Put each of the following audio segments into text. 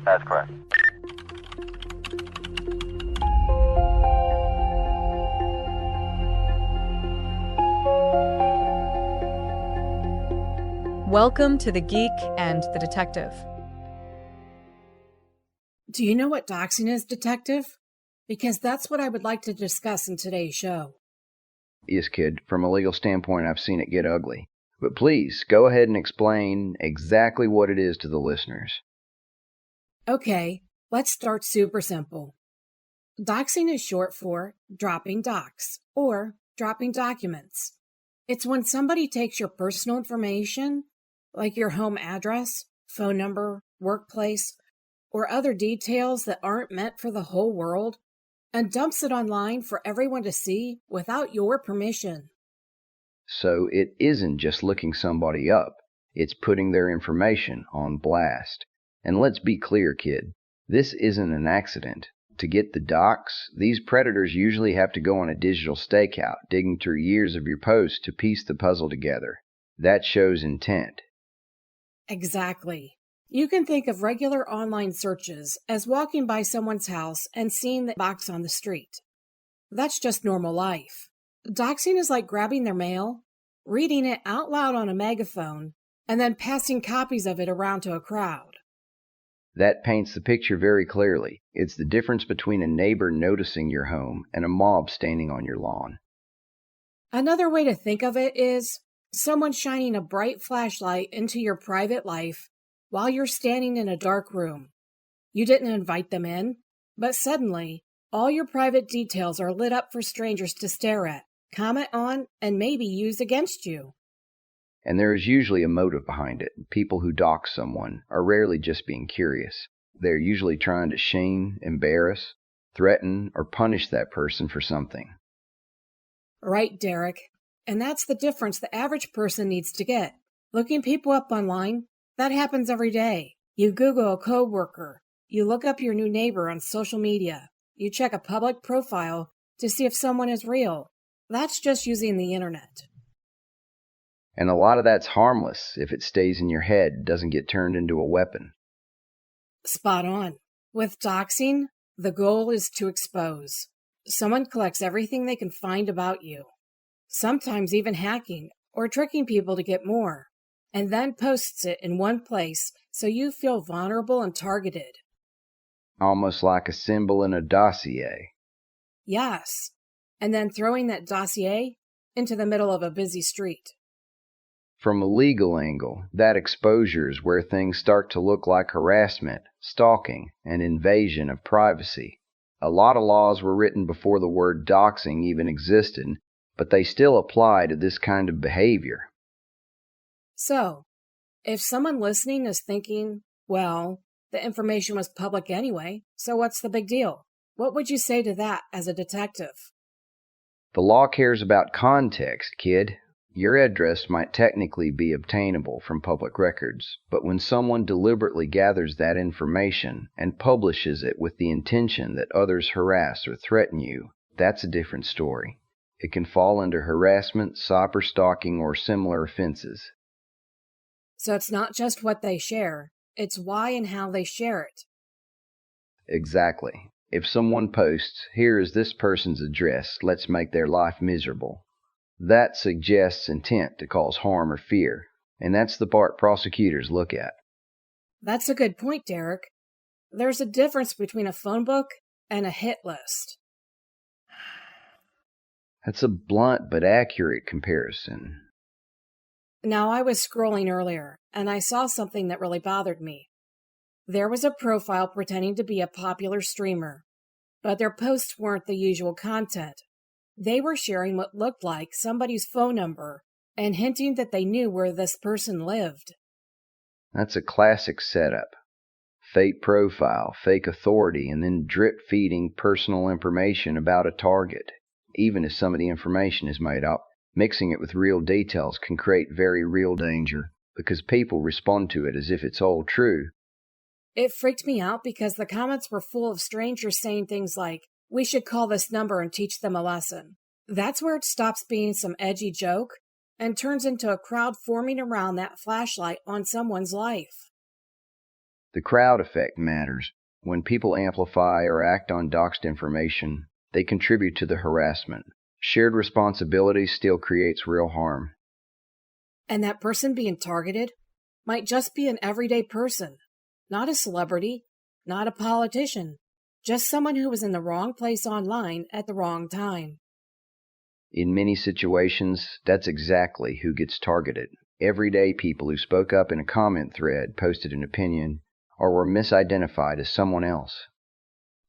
That's correct. Welcome to the Geek and the Detective. Do you know what doxing is, Detective? Because that's what I would like to discuss in today's show. Yes, kid. From a legal standpoint, I've seen it get ugly. But please, go ahead and explain exactly what it is to the listeners. Okay, let's start super simple. Doxing is short for dropping docs, or dropping documents. It's when somebody takes your personal information, like your home address, phone number, workplace, or other details that aren't meant for the whole world, and dumps it online for everyone to see without your permission. So it isn't just looking somebody up. It's putting their information on blast. And let's be clear, kid. This isn't an accident. To get the docs, these predators usually have to go on a digital stakeout, digging through years of your posts to piece the puzzle together. That shows intent. Exactly. You can think of regular online searches as walking by someone's house and seeing the box on the street. That's just normal life. Doxing is like grabbing their mail, reading it out loud on a megaphone, and then passing copies of it around to a crowd. That paints the picture very clearly. It's the difference between a neighbor noticing your home and a mob standing on your lawn. Another way to think of it is someone shining a bright flashlight into your private life while you're standing in a dark room. You didn't invite them in, but suddenly, all your private details are lit up for strangers to stare at, comment on, and maybe use against you. And there is usually a motive behind it. People who dox someone are rarely just being curious. They're usually trying to shame, embarrass, threaten, or punish that person for something. Right, Derek. And that's the difference the average person needs to get. Looking people up online, that happens every day. You Google a coworker. You look up your new neighbor on social media. You check a public profile to see if someone is real. That's just using the internet. And a lot of that's harmless if it stays in your head, doesn't get turned into a weapon. Spot on. With doxing, the goal is to expose. Someone collects everything they can find about you, sometimes even hacking or tricking people to get more, and then posts it in one place so you feel vulnerable and targeted. Almost like a symbol in a dossier. Yes, and then throwing that dossier into the middle of a busy street. From a legal angle, that exposure is where things start to look like harassment, stalking, and invasion of privacy. A lot of laws were written before the word doxing even existed, but they still apply to this kind of behavior. So, if someone listening is thinking, well, the information was public anyway, so what's the big deal? What would you say to that as a detective? The law cares about context, kid. Your address might technically be obtainable from public records, but when someone deliberately gathers that information and publishes it with the intention that others harass or threaten you, that's a different story. It can fall under harassment, cyberstalking, or similar offenses. So it's not just what they share, it's why and how they share it. Exactly. If someone posts, "Here is this person's address, let's make their life miserable," that suggests intent to cause harm or fear, and that's the part prosecutors look at. That's a good point, Derek. There's a difference between a phone book and a hit list. That's a blunt but accurate comparison. Now, I was scrolling earlier, and I saw something that really bothered me. There was a profile pretending to be a popular streamer, but their posts weren't the usual content. They were sharing what looked like somebody's phone number and hinting that they knew where this person lived. That's a classic setup. Fake profile, fake authority, and then drip-feeding personal information about a target. Even if some of the information is made up, mixing it with real details can create very real danger, because people respond to it as if it's all true. It freaked me out because the comments were full of strangers saying things like, "We should call this number and teach them a lesson." That's where it stops being some edgy joke and turns into a crowd forming around that flashlight on someone's life. The crowd effect matters. When people amplify or act on doxed information, they contribute to the harassment. Shared responsibility still creates real harm. And that person being targeted might just be an everyday person, not a celebrity, not a politician, just someone who was in the wrong place online at the wrong time. In many situations, that's exactly who gets targeted. Everyday people who spoke up in a comment thread, posted an opinion, or were misidentified as someone else.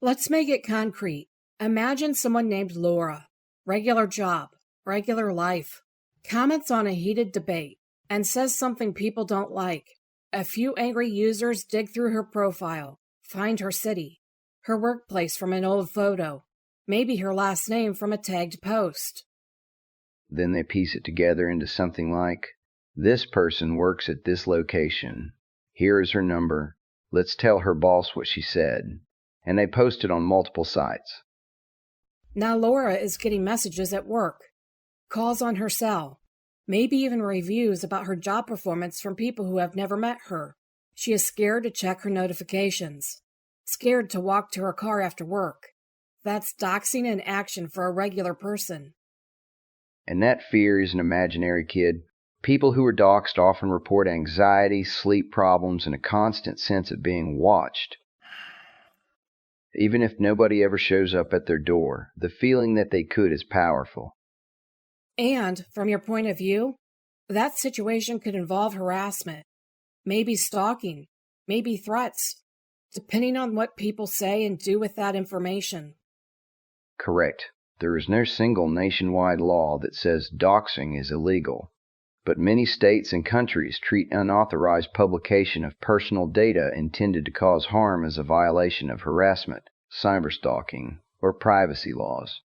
Let's make it concrete. Imagine someone named Laura, regular job, regular life, comments on a heated debate, and says something people don't like. A few angry users dig through her profile, find her city, her workplace from an old photo, maybe her last name from a tagged post. Then they piece it together into something like, this person works at this location. Here is her number. Let's tell her boss what she said. And they post it on multiple sites. Now Laura is getting messages at work, calls on her cell, maybe even reviews about her job performance from people who have never met her. She is scared to check her notifications, scared to walk to her car after work. That's doxing in action for a regular person. And that fear isn't imaginary, kid. People who are doxed often report anxiety, sleep problems, and a constant sense of being watched. Even if nobody ever shows up at their door, the feeling that they could is powerful. And, from your point of view, that situation could involve harassment, maybe stalking, maybe threats, depending on what people say and do with that information. Correct. There is no single nationwide law that says doxing is illegal, but many states and countries treat unauthorized publication of personal data intended to cause harm as a violation of harassment, cyberstalking, or privacy laws.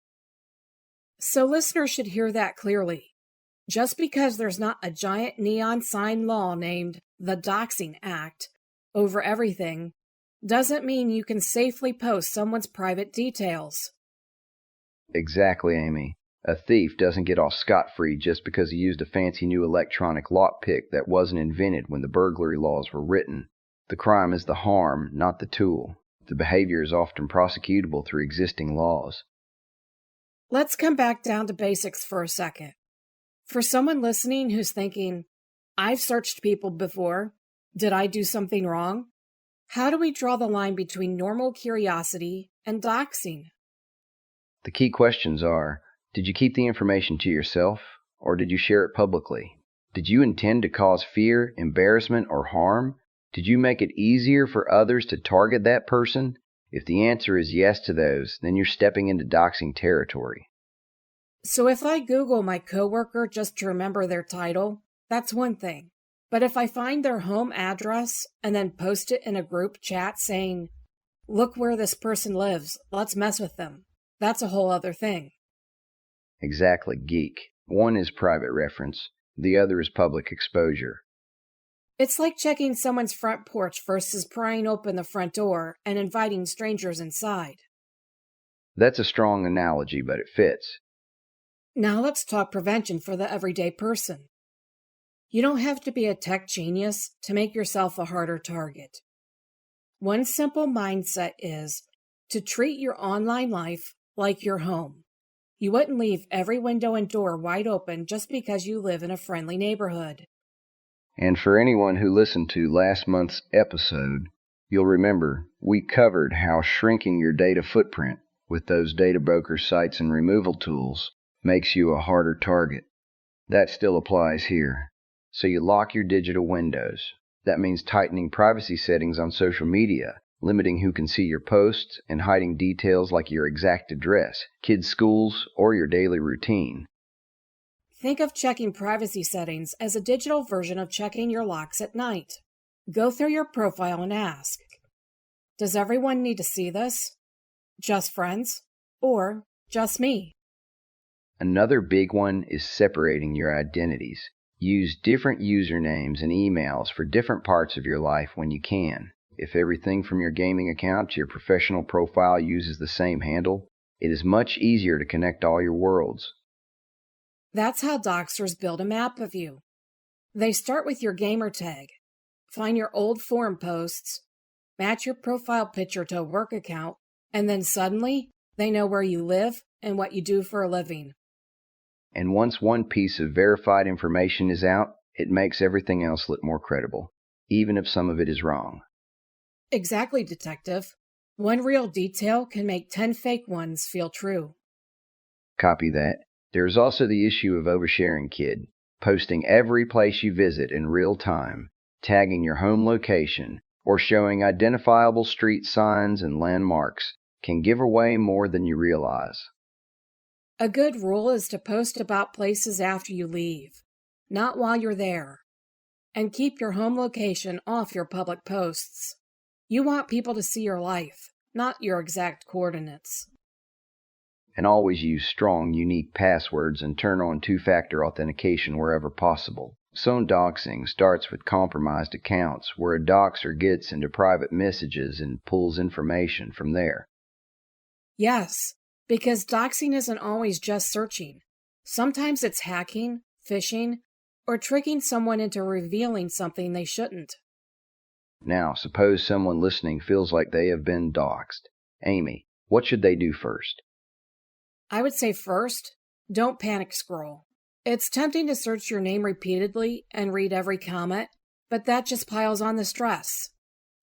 So listeners should hear that clearly. Just because there's not a giant neon sign law named the Doxing Act over everything doesn't mean you can safely post someone's private details. Exactly, Amy. A thief doesn't get off scot-free just because he used a fancy new electronic lockpick that wasn't invented when the burglary laws were written. The crime is the harm, not the tool. The behavior is often prosecutable through existing laws. Let's come back down to basics for a second. For someone listening who's thinking, I've searched people before, did I do something wrong? How do we draw the line between normal curiosity and doxing? The key questions are, did you keep the information to yourself, or did you share it publicly? Did you intend to cause fear, embarrassment, or harm? Did you make it easier for others to target that person? If the answer is yes to those, then you're stepping into doxing territory. So if I Google my coworker just to remember their title, that's one thing. But if I find their home address and then post it in a group chat saying, look where this person lives, let's mess with them, that's a whole other thing. Exactly, geek. One is private reference. The other is public exposure. It's like checking someone's front porch versus prying open the front door and inviting strangers inside. That's a strong analogy, but it fits. Now let's talk prevention for the everyday person. You don't have to be a tech genius to make yourself a harder target. One simple mindset is to treat your online life like your home. You wouldn't leave every window and door wide open just because you live in a friendly neighborhood. And for anyone who listened to last month's episode, you'll remember we covered how shrinking your data footprint with those data broker sites and removal tools makes you a harder target. That still applies here. So you lock your digital windows. That means tightening privacy settings on social media, limiting who can see your posts, and hiding details like your exact address, kids' schools, or your daily routine. Think of checking privacy settings as a digital version of checking your locks at night. Go through your profile and ask, does everyone need to see this? Just friends? Or just me? Another big one is separating your identities. Use different usernames and emails for different parts of your life when you can. If everything from your gaming account to your professional profile uses the same handle, it is much easier to connect all your worlds. That's how doxers build a map of you. They start with your gamer tag, find your old forum posts, match your profile picture to a work account, and then suddenly they know where you live and what you do for a living. And once one piece of verified information is out, it makes everything else look more credible, even if some of it is wrong. Exactly, Detective. One real detail can make 10 fake ones feel true. Copy that. There is also the issue of oversharing, kid. Posting every place you visit in real time, tagging your home location, or showing identifiable street signs and landmarks can give away more than you realize. A good rule is to post about places after you leave, not while you're there. And keep your home location off your public posts. You want people to see your life, not your exact coordinates. And always use strong, unique passwords and turn on two-factor authentication wherever possible. Some doxing starts with compromised accounts where a doxer gets into private messages and pulls information from there. Yes, because doxing isn't always just searching. Sometimes it's hacking, phishing, or tricking someone into revealing something they shouldn't. Now, suppose someone listening feels like they have been doxed. Amy, what should they do first? I would say first, don't panic scroll. It's tempting to search your name repeatedly and read every comment, but that just piles on the stress.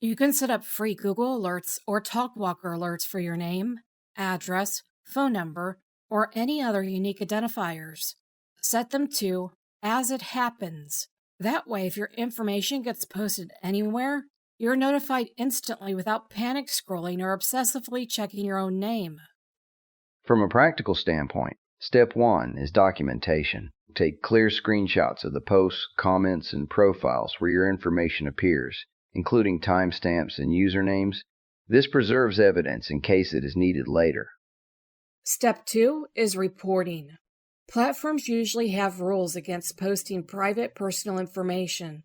You can set up free Google alerts or TalkWalker alerts for your name, address, phone number, or any other unique identifiers. Set them to as it happens. That way, if your information gets posted anywhere, you're notified instantly without panic scrolling or obsessively checking your own name. From a practical standpoint, step 1 is documentation. Take clear screenshots of the posts, comments, and profiles where your information appears, including timestamps and usernames. This preserves evidence in case it is needed later. Step 2 is reporting. Platforms usually have rules against posting private personal information,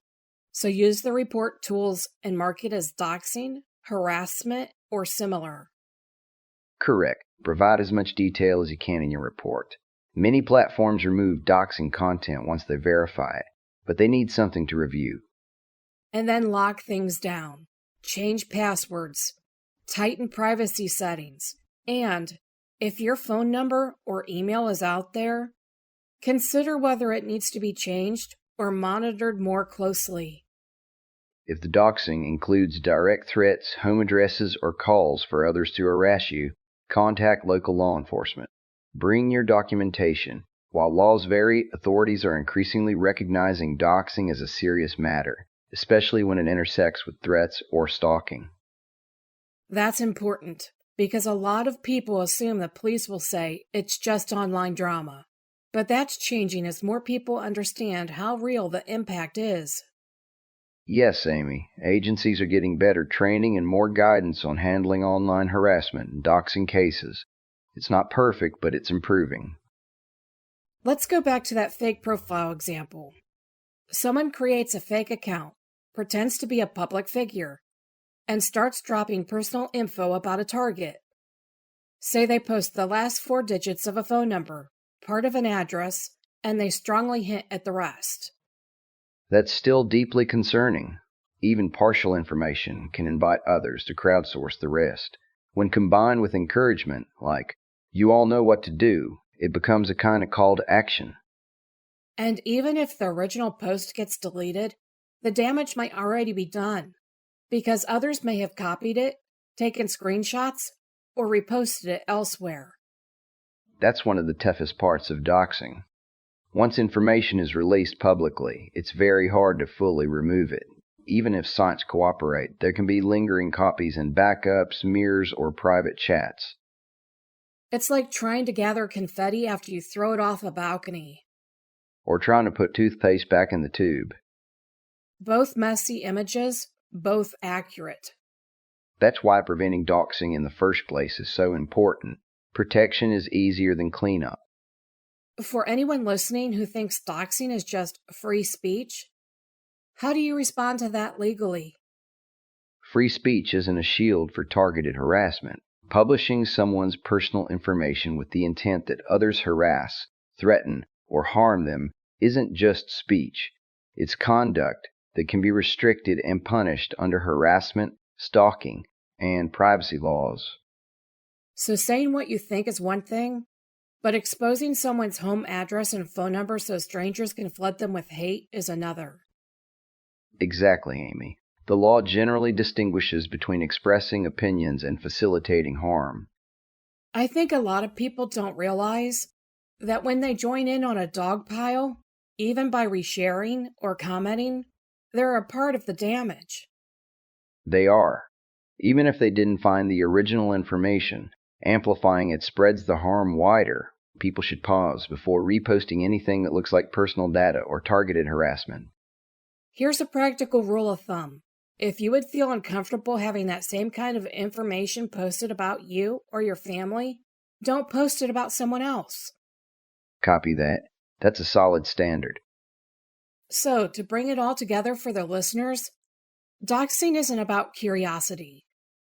so use the report tools and mark it as doxing, harassment, or similar. Correct. Provide as much detail as you can in your report. Many platforms remove doxing content once they verify it, but they need something to review. And then lock things down. Change passwords. Tighten privacy settings. And if your phone number or email is out there, consider whether it needs to be changed or monitored more closely. If the doxing includes direct threats, home addresses, or calls for others to harass you, contact local law enforcement. Bring your documentation. While laws vary, authorities are increasingly recognizing doxing as a serious matter, especially when it intersects with threats or stalking. That's important, because a lot of people assume the police will say it's just online drama. But that's changing as more people understand how real the impact is. Yes, Amy, agencies are getting better training and more guidance on handling online harassment and doxing cases. It's not perfect, but it's improving. Let's go back to that fake profile example. Someone creates a fake account, pretends to be a public figure, and starts dropping personal info about a target. Say they post the last 4 digits of a phone number, part of an address, and they strongly hint at the rest. That's still deeply concerning. Even partial information can invite others to crowdsource the rest. When combined with encouragement, like, you all know what to do, it becomes a kind of call to action. And even if the original post gets deleted, the damage might already be done, because others may have copied it, taken screenshots, or reposted it elsewhere. That's one of the toughest parts of doxing. Once information is released publicly, it's very hard to fully remove it. Even if sites cooperate, there can be lingering copies in backups, mirrors, or private chats. It's like trying to gather confetti after you throw it off a balcony. Or trying to put toothpaste back in the tube. Both messy images, both accurate. That's why preventing doxing in the first place is so important. Protection is easier than cleanup. For anyone listening who thinks doxing is just free speech, how do you respond to that legally? Free speech isn't a shield for targeted harassment. Publishing someone's personal information with the intent that others harass, threaten, or harm them isn't just speech. It's conduct that can be restricted and punished under harassment, stalking, and privacy laws. So saying what you think is one thing, but exposing someone's home address and phone number so strangers can flood them with hate is another. Exactly, Amy. The law generally distinguishes between expressing opinions and facilitating harm. I think a lot of people don't realize that when they join in on a dog pile, even by resharing or commenting, they're a part of the damage. They are. Even if they didn't find the original information, amplifying it spreads the harm wider. People should pause before reposting anything that looks like personal data or targeted harassment. Here's a practical rule of thumb. If you would feel uncomfortable having that same kind of information posted about you or your family, don't post it about someone else. Copy that. That's a solid standard. So, to bring it all together for the listeners, doxing isn't about curiosity.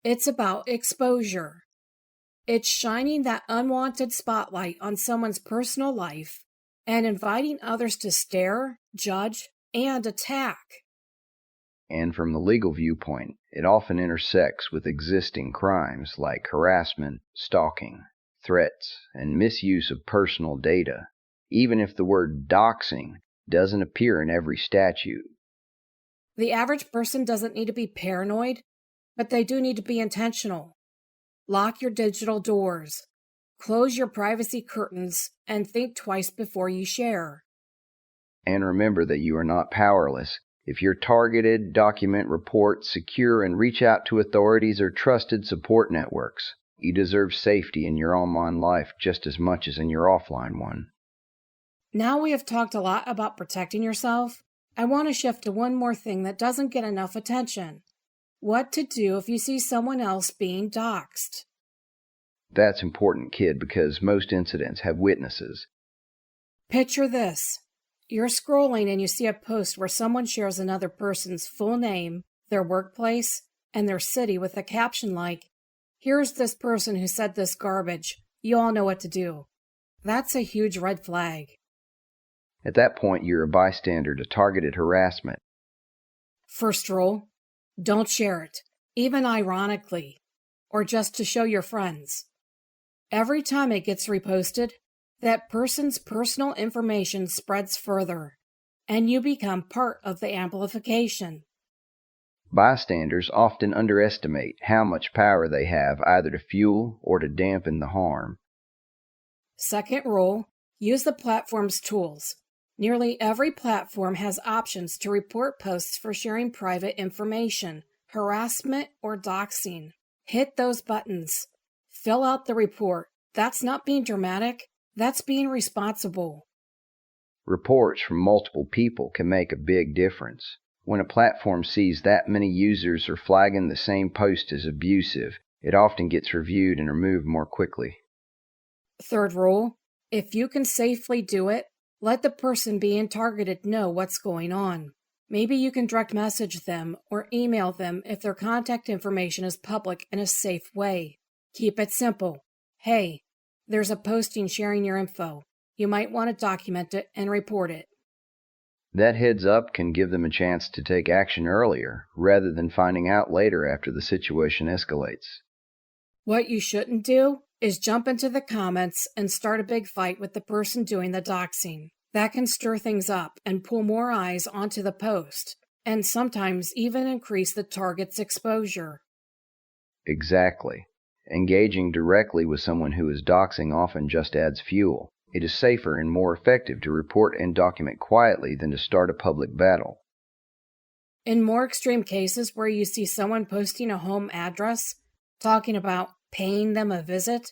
It's about exposure. It's shining that unwanted spotlight on someone's personal life and inviting others to stare, judge, and attack. And from the legal viewpoint, it often intersects with existing crimes like harassment, stalking, threats, and misuse of personal data, even if the word doxing doesn't appear in every statute. The average person doesn't need to be paranoid, but they do need to be intentional. Lock your digital doors, close your privacy curtains, and think twice before you share. And remember that you are not powerless. If you're targeted, document, report, secure, and reach out to authorities or trusted support networks. You deserve safety in your online life just as much as in your offline one. Now we have talked a lot about protecting yourself. I want to shift to one more thing that doesn't get enough attention. What to do if you see someone else being doxed. That's important, kid, because most incidents have witnesses. Picture this. You're scrolling and you see a post where someone shares another person's full name, their workplace, and their city with a caption like, "Here's this person who said this garbage. You all know what to do." That's a huge red flag. At that point, you're a bystander to targeted harassment. First rule, don't share it, even ironically, or just to show your friends. Every time it gets reposted, that person's personal information spreads further, and you become part of the amplification. Bystanders often underestimate how much power they have either to fuel or to dampen the harm. Second rule, use the platform's tools. Nearly every platform has options to report posts for sharing private information, harassment, or doxing. Hit those buttons. Fill out the report. That's not being dramatic. That's being responsible. Reports from multiple people can make a big difference. When a platform sees that many users are flagging the same post as abusive, it often gets reviewed and removed more quickly. Third rule, if you can safely do it, let the person being targeted know what's going on. Maybe you can direct message them or email them if their contact information is public in a safe way. Keep it simple. Hey, there's a posting sharing your info. You might want to document it and report it. That heads up can give them a chance to take action earlier, rather than finding out later after the situation escalates. What you shouldn't do is jump into the comments and start a big fight with the person doing the doxing. That can stir things up and pull more eyes onto the post, and sometimes even increase the target's exposure. Exactly. Engaging directly with someone who is doxing often just adds fuel. It is safer and more effective to report and document quietly than to start a public battle. In more extreme cases where you see someone posting a home address, talking about paying them a visit,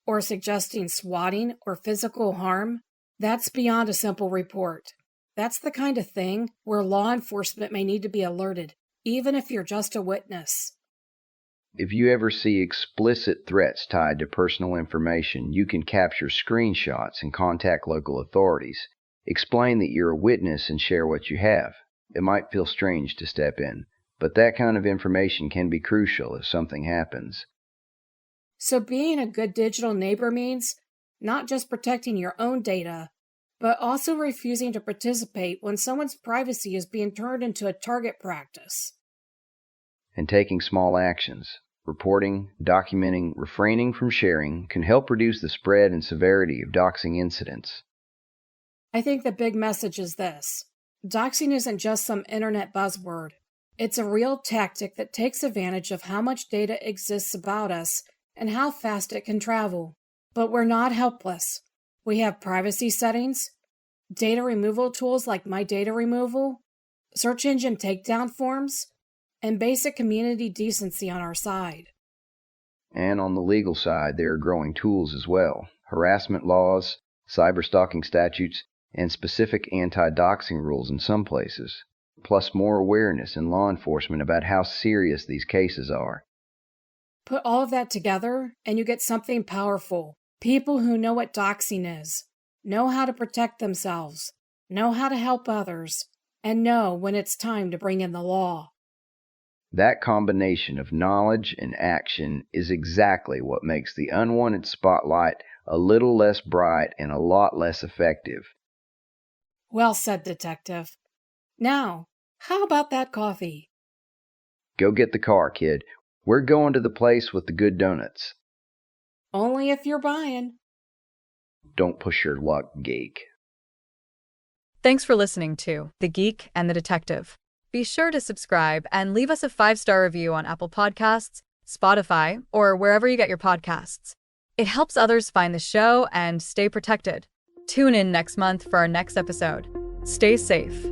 or suggesting swatting or physical harm, that's beyond a simple report. That's the kind of thing where law enforcement may need to be alerted, even if you're just a witness. If you ever see explicit threats tied to personal information, you can capture screenshots and contact local authorities. Explain that you're a witness and share what you have. It might feel strange to step in, but that kind of information can be crucial if something happens. So being a good digital neighbor means not just protecting your own data, but also refusing to participate when someone's privacy is being turned into a target practice. and taking small actions. Reporting, documenting, refraining from sharing can help reduce the spread and severity of doxing incidents. I think the big message is this. Doxing isn't just some internet buzzword. It's a real tactic that takes advantage of how much data exists about us and how fast it can travel. But we're not helpless. We have privacy settings, data removal tools like My Data Removal, search engine takedown forms, and basic community decency on our side. And on the legal side, there are growing tools as well. Harassment laws, cyberstalking statutes, and specific anti-doxing rules in some places, plus more awareness in law enforcement about how serious these cases are. Put all of that together, and you get something powerful. People who know what doxing is, know how to protect themselves, know how to help others, and know when it's time to bring in the law. That combination of knowledge and action is exactly what makes the Unwanted Spotlight a little less bright and a lot less effective. Well said, Detective. Now, how about that coffee? Go get the car, kid. We're going to the place with the good donuts. Only if you're buying. Don't push your luck, geek. Thanks for listening to The Geek and the Detective. Be sure to subscribe and leave us a 5-star review on Apple Podcasts, Spotify, or wherever you get your podcasts. It helps others find the show and stay protected. Tune in next month for our next episode. Stay safe.